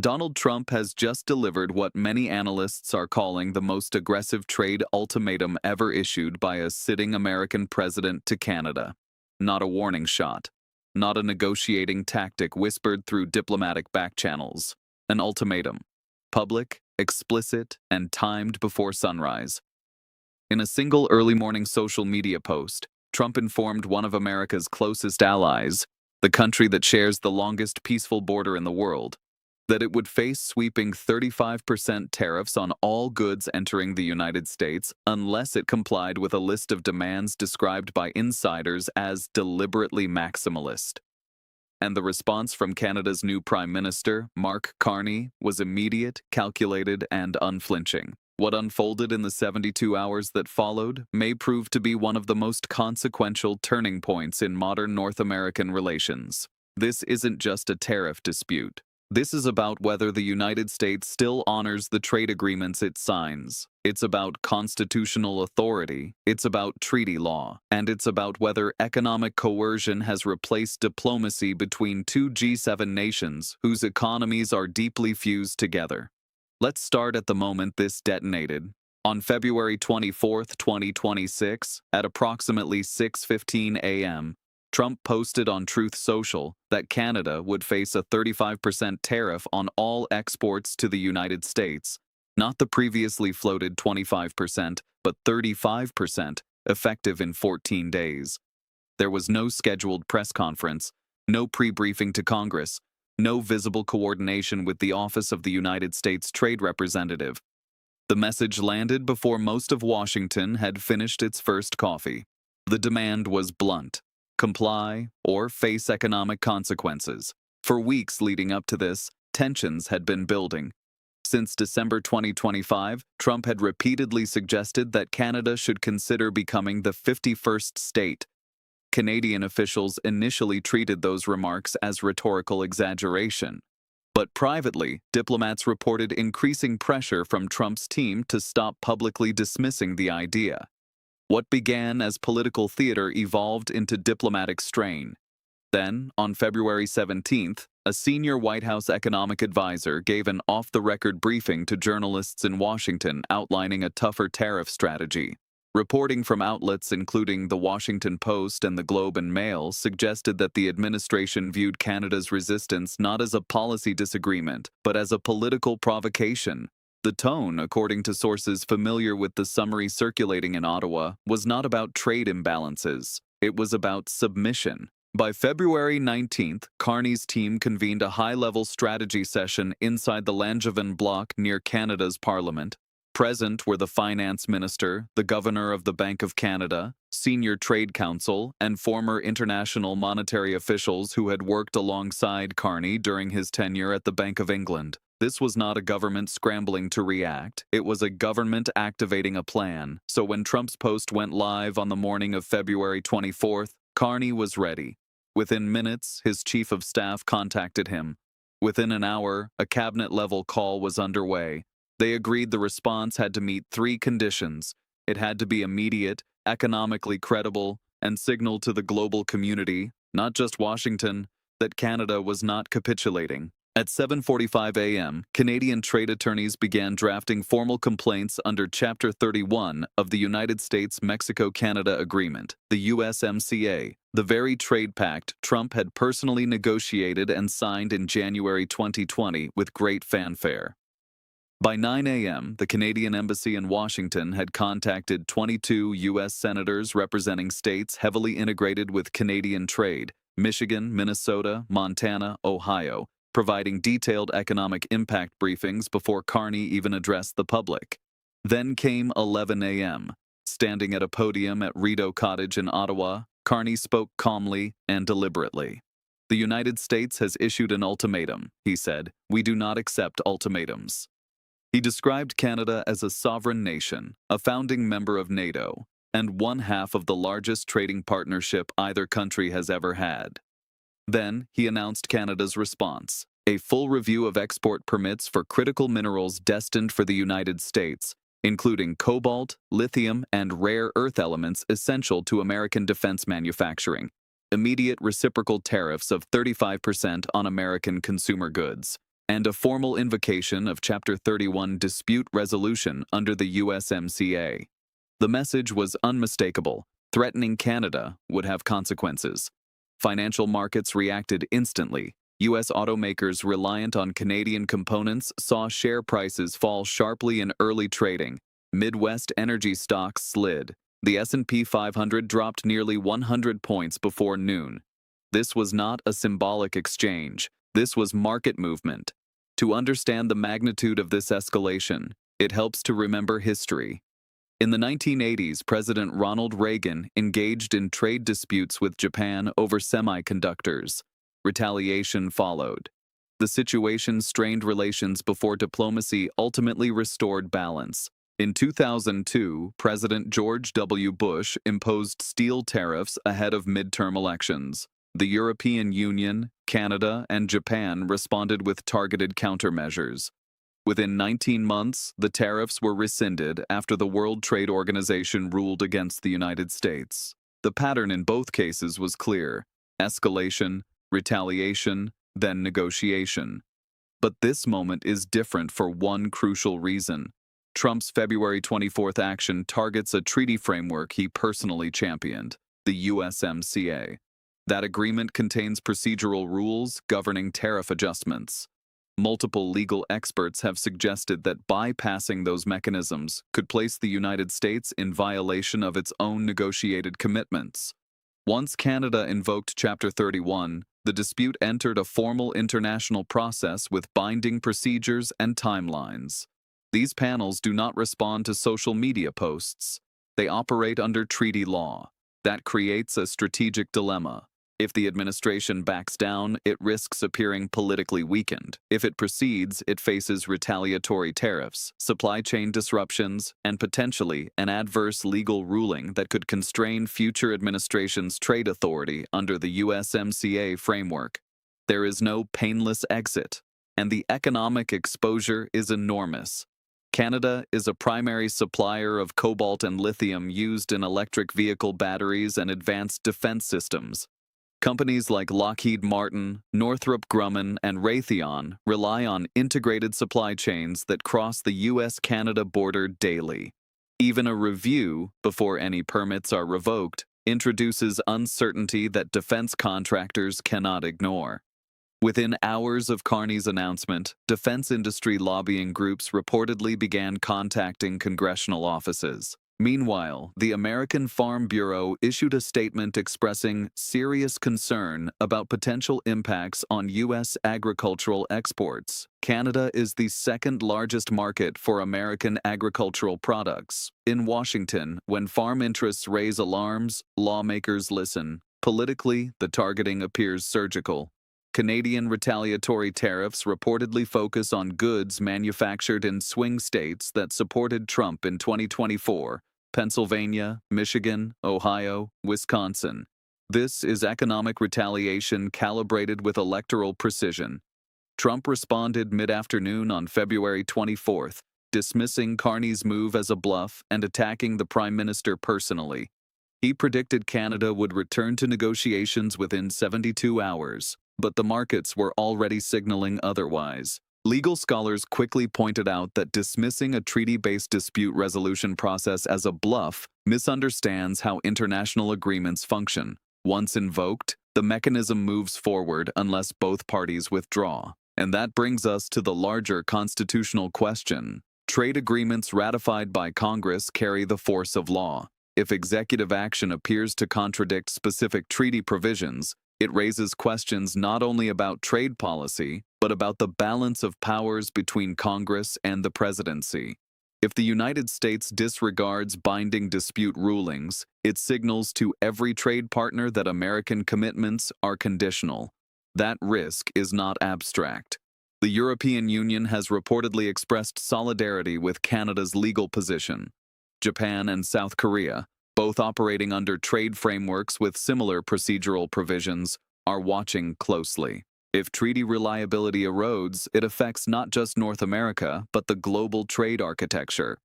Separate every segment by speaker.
Speaker 1: Donald Trump has just delivered what many analysts are calling the most aggressive trade ultimatum ever issued by a sitting American president to Canada. Not a warning shot. Not a negotiating tactic whispered through diplomatic backchannels. An ultimatum. Public, explicit, and timed before sunrise. In a single early morning social media post, Trump informed one of America's closest allies, the country that shares the longest peaceful border in the world, that it would face sweeping 35% tariffs on all goods entering the United States unless it complied with a list of demands described by insiders as deliberately maximalist. And the response from Canada's new Prime Minister, Mark Carney, was immediate, calculated, and unflinching. What unfolded in the 72 hours that followed may prove to be one of the most consequential turning points in modern North American relations. This isn't just a tariff dispute. This is about whether the United States still honors the trade agreements it signs. It's about constitutional authority, it's about treaty law, and it's about whether economic coercion has replaced diplomacy between two G7 nations whose economies are deeply fused together. Let's start at the moment this detonated. On February 24, 2026, at approximately 6:15 a.m., Trump posted on Truth Social that Canada would face a 35% tariff on all exports to the United States, not the previously floated 25%, but 35%, effective in 14 days. There was no scheduled press conference, no pre-briefing to Congress, no visible coordination with the Office of the United States Trade Representative. The message landed before most of Washington had finished its first coffee. The demand was blunt. Comply or face economic consequences. For weeks leading up to this, tensions had been building. Since December 2025, Trump had repeatedly suggested that Canada should consider becoming the 51st state. Canadian officials initially treated those remarks as rhetorical exaggeration. But privately, diplomats reported increasing pressure from Trump's team to stop publicly dismissing the idea. What began as political theater evolved into diplomatic strain. Then, on February 17th, a senior White House economic advisor gave an off-the-record briefing to journalists in Washington outlining a tougher tariff strategy. Reporting from outlets including The Washington Post and The Globe and Mail suggested that the administration viewed Canada's resistance not as a policy disagreement, but as a political provocation. The tone, according to sources familiar with the summary circulating in Ottawa, was not about trade imbalances. It was about submission. By February 19th, Carney's team convened a high-level strategy session inside the Langevin block near Canada's Parliament. Present were the Finance Minister, the Governor of the Bank of Canada, senior trade counsel, and former international monetary officials who had worked alongside Carney during his tenure at the Bank of England. This was not a government scrambling to react, it was a government activating a plan. So when Trump's post went live on the morning of February 24th, Carney was ready. Within minutes, his chief of staff contacted him. Within an hour, a cabinet-level call was underway. They agreed the response had to meet 3 conditions. It had to be immediate, economically credible, and signal to the global community, not just Washington, that Canada was not capitulating. At 7:45 a.m., Canadian trade attorneys began drafting formal complaints under Chapter 31 of the United States-Mexico-Canada Agreement, the USMCA, the very trade pact Trump had personally negotiated and signed in January 2020 with great fanfare. By 9 a.m., the Canadian Embassy in Washington had contacted 22 U.S. senators representing states heavily integrated with Canadian trade, Michigan, Minnesota, Montana, Ohio, providing detailed economic impact briefings before Carney even addressed the public. Then came 11 a.m. Standing at a podium at Rideau Cottage in Ottawa, Carney spoke calmly and deliberately. "The United States has issued an ultimatum," he said. "We do not accept ultimatums." He described Canada as a sovereign nation, a founding member of NATO, and one half of the largest trading partnership either country has ever had. Then, he announced Canada's response, a full review of export permits for critical minerals destined for the United States, including cobalt, lithium, and rare earth elements essential to American defense manufacturing, immediate reciprocal tariffs of 35% on American consumer goods, and a formal invocation of Chapter 31 dispute resolution under the USMCA. The message was unmistakable. Threatening Canada would have consequences. Financial markets reacted instantly. U.S. automakers reliant on Canadian components saw share prices fall sharply in early trading. Midwest energy stocks slid. The S&P 500 dropped nearly 100 points before noon. This was not a symbolic exchange. This was market movement. To understand the magnitude of this escalation, it helps to remember history. In the 1980s, President Ronald Reagan engaged in trade disputes with Japan over semiconductors. Retaliation followed. The situation strained relations before diplomacy ultimately restored balance. In 2002, President George W. Bush imposed steel tariffs ahead of midterm elections. The European Union, Canada, and Japan responded with targeted countermeasures. Within 19 months, the tariffs were rescinded after the World Trade Organization ruled against the United States. The pattern in both cases was clear: escalation, retaliation, then negotiation. But this moment is different for one crucial reason. Trump's February 24th action targets a treaty framework he personally championed, the USMCA. That agreement contains procedural rules governing tariff adjustments. Multiple legal experts have suggested that bypassing those mechanisms could place the United States in violation of its own negotiated commitments. Once Canada invoked Chapter 31, the dispute entered a formal international process with binding procedures and timelines. These panels do not respond to social media posts. They operate under treaty law. That creates a strategic dilemma. If the administration backs down, it risks appearing politically weakened. If it proceeds, it faces retaliatory tariffs, supply chain disruptions, and potentially an adverse legal ruling that could constrain future administrations' trade authority under the USMCA framework. There is no painless exit, and the economic exposure is enormous. Canada is a primary supplier of cobalt and lithium used in electric vehicle batteries and advanced defense systems. Companies like Lockheed Martin, Northrop Grumman, and Raytheon rely on integrated supply chains that cross the U.S.-Canada border daily. Even a review, before any permits are revoked, introduces uncertainty that defense contractors cannot ignore. Within hours of Carney's announcement, defense industry lobbying groups reportedly began contacting congressional offices. Meanwhile, the American Farm Bureau issued a statement expressing serious concern about potential impacts on U.S. agricultural exports. Canada is the second largest market for American agricultural products. In Washington, when farm interests raise alarms, lawmakers listen. Politically, the targeting appears surgical. Canadian retaliatory tariffs reportedly focus on goods manufactured in swing states that supported Trump in 2024. Pennsylvania, Michigan, Ohio, Wisconsin. This is economic retaliation calibrated with electoral precision. Trump responded mid-afternoon on February 24th, dismissing Carney's move as a bluff and attacking the Prime Minister personally. He predicted Canada would return to negotiations within 72 hours, but the markets were already signaling otherwise. Legal scholars quickly pointed out that dismissing a treaty-based dispute resolution process as a bluff misunderstands how international agreements function. Once invoked, the mechanism moves forward unless both parties withdraw. And that brings us to the larger constitutional question. Trade agreements ratified by Congress carry the force of law. If executive action appears to contradict specific treaty provisions, it raises questions not only about trade policy, but about the balance of powers between Congress and the presidency. If the United States disregards binding dispute rulings, it signals to every trade partner that American commitments are conditional. That risk is not abstract. The European Union has reportedly expressed solidarity with Canada's legal position. Japan and South Korea, both operating under trade frameworks with similar procedural provisions, are watching closely. If treaty reliability erodes, it affects not just North America, but the global trade architecture.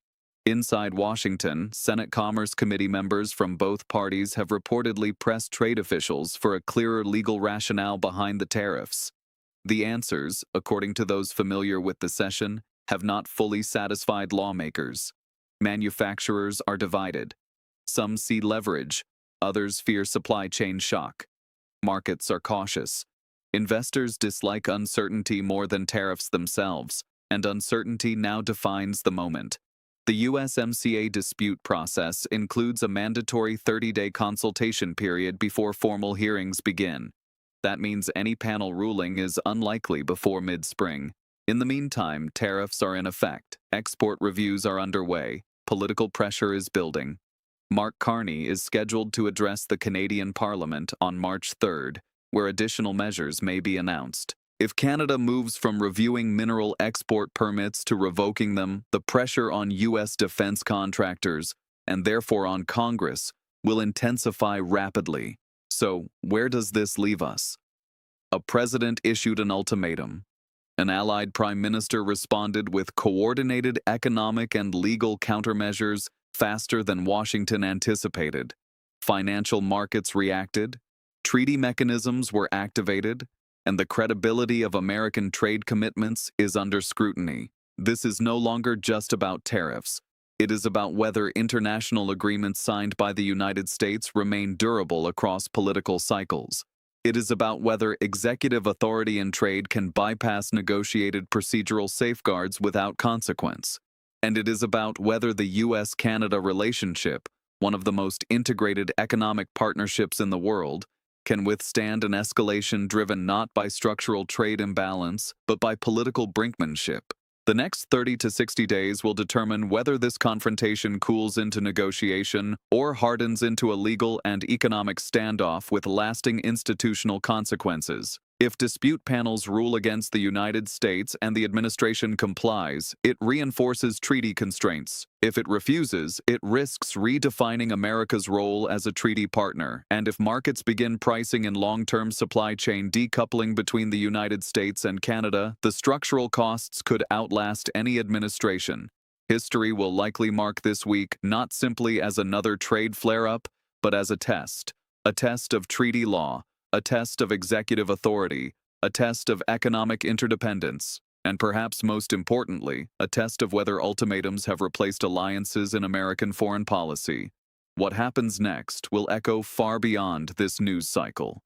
Speaker 1: Inside Washington, Senate Commerce Committee members from both parties have reportedly pressed trade officials for a clearer legal rationale behind the tariffs. The answers, according to those familiar with the session, have not fully satisfied lawmakers. Manufacturers are divided. Some see leverage, others fear supply chain shock. Markets are cautious. Investors dislike uncertainty more than tariffs themselves, and uncertainty now defines the moment. The USMCA dispute process includes a mandatory 30-day consultation period before formal hearings begin. That means any panel ruling is unlikely before mid-spring. In the meantime, tariffs are in effect, export reviews are underway, political pressure is building. Mark Carney is scheduled to address the Canadian Parliament on March 3rd, where additional measures may be announced. If Canada moves from reviewing mineral export permits to revoking them, the pressure on U.S. defense contractors, and therefore on Congress, will intensify rapidly. So, where does this leave us? A president issued an ultimatum. An allied prime minister responded with coordinated economic and legal countermeasures faster than Washington anticipated. Financial markets reacted, treaty mechanisms were activated, and the credibility of American trade commitments is under scrutiny. This is no longer just about tariffs. It is about whether international agreements signed by the United States remain durable across political cycles. It is about whether executive authority in trade can bypass negotiated procedural safeguards without consequence. And it is about whether the U.S.-Canada relationship, one of the most integrated economic partnerships in the world, can withstand an escalation driven not by structural trade imbalance, but by political brinkmanship. The next 30 to 60 days will determine whether this confrontation cools into negotiation or hardens into a legal and economic standoff with lasting institutional consequences. If dispute panels rule against the United States and the administration complies, it reinforces treaty constraints. If it refuses, it risks redefining America's role as a treaty partner. And if markets begin pricing in long-term supply chain decoupling between the United States and Canada, the structural costs could outlast any administration. History will likely mark this week not simply as another trade flare-up, but as a test of treaty law, a test of executive authority, a test of economic interdependence, and perhaps most importantly, a test of whether ultimatums have replaced alliances in American foreign policy. What happens next will echo far beyond this news cycle.